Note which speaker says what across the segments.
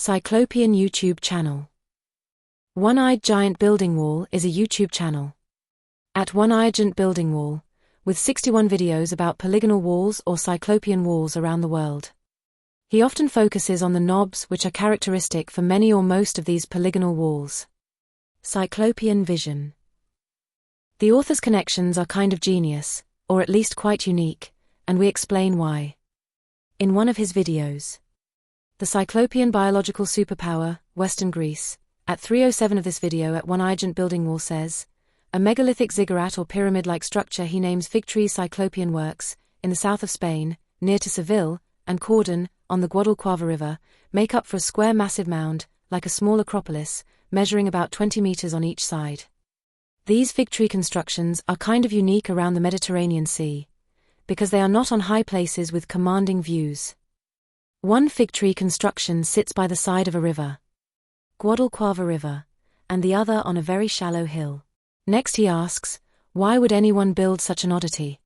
Speaker 1: Cyclopean YouTube channel. One-Eyed Giant Building Wall is a YouTube channel. At @OneEyeGiantBuildingWall, with 61 videos about polygonal walls or cyclopean walls around the world. He often focuses on the knobs which are characteristic for many or most of these polygonal walls. Cyclopean vision. The author's connections are kind of genius, or at least quite unique, and we explain why. In one of his videos, the Cyclopean Biological Super-Power, Western Greece, at 3:07 of this video at @OneEyeGiantBuildingWall says, a megalithic ziggurat or pyramid-like structure he names Fig Tree's Cyclopean Works, in the south of Spain, near to Seville, and Cordon, on the Guadalquivir-River, make up for a square massive mound, like a small acropolis, measuring about 20 meters on each side. These fig tree constructions are kind of unique around the Mediterranean Sea, because they are not on high places with commanding views. One fig tree construction sits by the side of a river, Guadalquivir-River, and the other on a very shallow hill. Next he asks, why would anyone build such an oddity?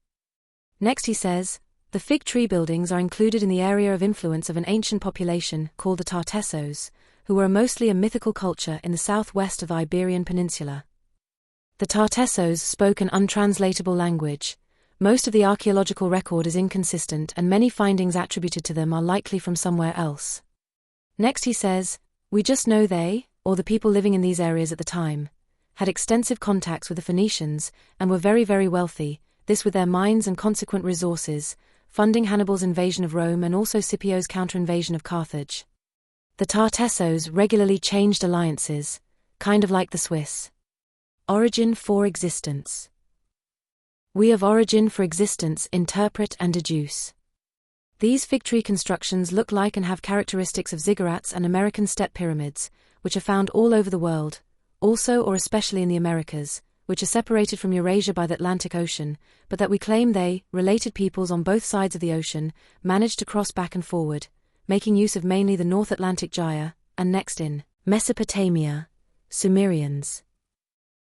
Speaker 1: Next he says, the fig tree buildings are included in the area of influence of an ancient population called the Tartessos, who were mostly a mythical culture in the southwest of the Iberian Peninsula. The Tartessos spoke an untranslatable language. Most of the archaeological record is inconsistent and many findings attributed to them are likely from somewhere else. Next he says, we just know they, or the people living in these areas at the time, had extensive contacts with the Phoenicians and were very, very wealthy, this with their mines and consequent resources, funding Hannibal's invasion of Rome and also Scipio's counter-invasion of Carthage. The Tartessos regularly changed alliances, kind of like the Swiss. Origin for existence. We of origin for existence interpret and deduce. These fig tree constructions look like and have characteristics of ziggurats and American step pyramids, which are found all over the world, also or especially in the Americas, which are separated from Eurasia by the Atlantic Ocean, but that we claim they, related peoples on both sides of the ocean, managed to cross back and forward, making use of mainly the North Atlantic gyre, and next in Mesopotamia, Sumerians.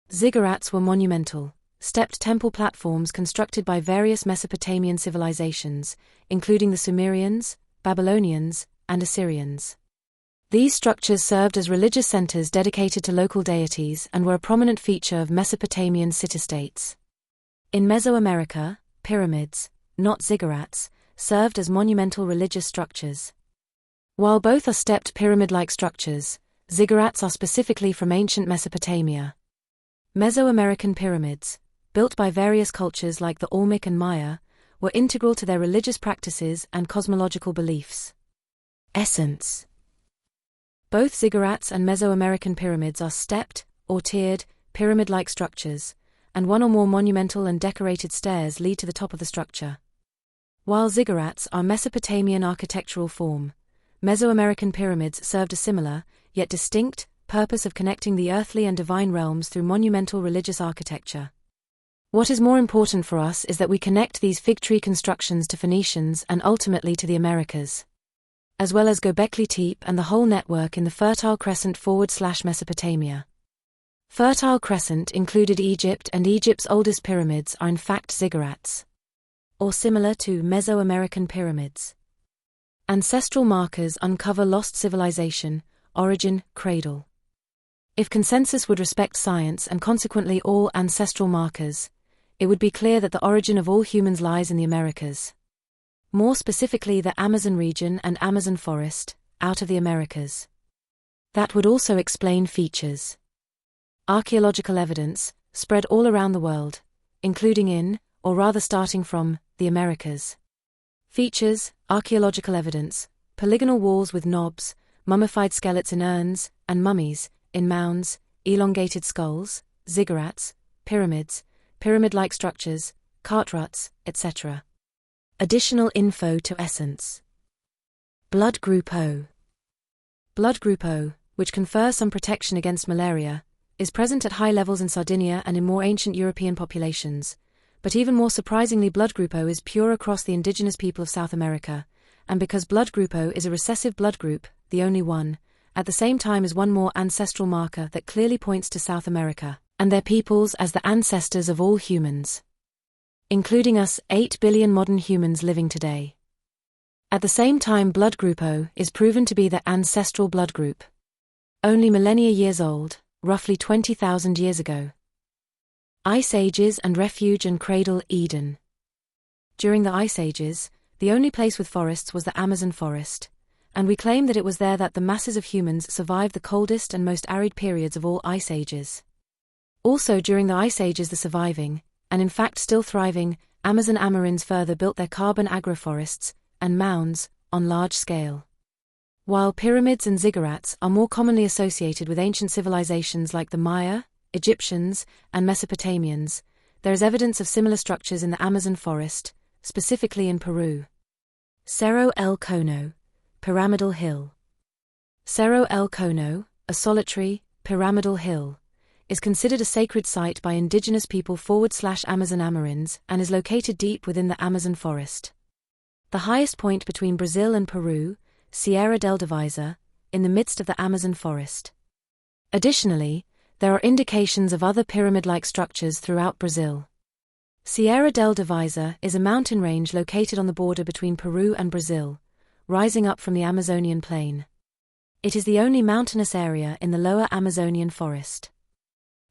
Speaker 1: Ziggurats were monumental, stepped temple platforms constructed by various Mesopotamian civilizations, including the Sumerians, Babylonians, and Assyrians. These structures served as religious centers dedicated to local deities and were a prominent feature of Mesopotamian city-states. In Mesoamerica, pyramids, not ziggurats, served as monumental religious structures. While both are stepped pyramid-like structures, ziggurats are specifically from ancient Mesopotamia. Mesoamerican pyramids, built by various cultures like the Olmec and Maya, were integral to their religious practices and cosmological beliefs. Essence. Both ziggurats and Mesoamerican pyramids are stepped, or tiered, pyramid-like structures, and one or more monumental and decorated stairs lead to the top of the structure. While ziggurats are Mesopotamian architectural form, Mesoamerican pyramids served a similar, yet distinct, purpose of connecting the earthly and divine realms through monumental religious architecture. What is more important for us is that we connect these fig tree constructions to Phoenicians and ultimately to the Americas, as well as Göbekli Tepe and the whole network in the Fertile Crescent / Mesopotamia. Fertile Crescent included Egypt, and Egypt's oldest pyramids are in fact ziggurats, or similar to Mesoamerican pyramids. Ancestral markers uncover lost civilization, origin, cradle. If consensus would respect science and consequently all ancestral markers, it would be clear that the origin of all humans lies in the Americas. More specifically the Amazon region and Amazon forest, out of the Americas. That would also explain features. Archaeological evidence, spread all around the world, including in, or rather starting from, the Americas. Features, archaeological evidence, polygonal walls with knobs, mummified skeletons in urns, and mummies, in mounds, elongated skulls, ziggurats, pyramids, pyramid-like structures, cart ruts, etc. Additional info to essence. Blood group O. Blood group O, which confers some protection against malaria, is present at high levels in Sardinia and in more ancient European populations, but even more surprisingly blood group O is pure across the indigenous people of South America, and because blood group O is a recessive blood group, the only one, at the same time is one more ancestral marker that clearly points to South America, and their peoples as the ancestors of all humans, including us 8 billion modern humans living today. At the same time, blood group O is proven to be the ancestral blood group. Only millennia years old, roughly 20,000 years ago. Ice Ages and Refuge and Cradle, Eden. During the Ice Ages, the only place with forests was the Amazon forest, and we claim that it was there that the masses of humans survived the coldest and most arid periods of all ice ages. Also during the Ice Ages, the surviving, and in fact still thriving, Amazon Amarins further built their carbon agroforests and mounds on large scale. While pyramids and ziggurats are more commonly associated with ancient civilizations like the Maya, Egyptians, and Mesopotamians, there is evidence of similar structures in the Amazon forest, specifically in Peru. Cerro el Cono, Pyramidal Hill. Cerro el Cono, a solitary, pyramidal hill, is considered a sacred site by indigenous people /Amazon Amarins and is located deep within the Amazon forest. The highest point between Brazil and Peru, Sierra del Divisa, in the midst of the Amazon forest. Additionally, there are indications of other pyramid-like structures throughout Brazil. Sierra del Divisa is a mountain range located on the border between Peru and Brazil, rising up from the Amazonian plain. It is the only mountainous area in the lower Amazonian forest.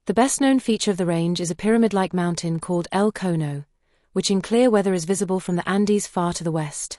Speaker 1: The best-known feature of the range is a pyramid-like mountain called El Cono, which in clear weather is visible from the Andes far to the west.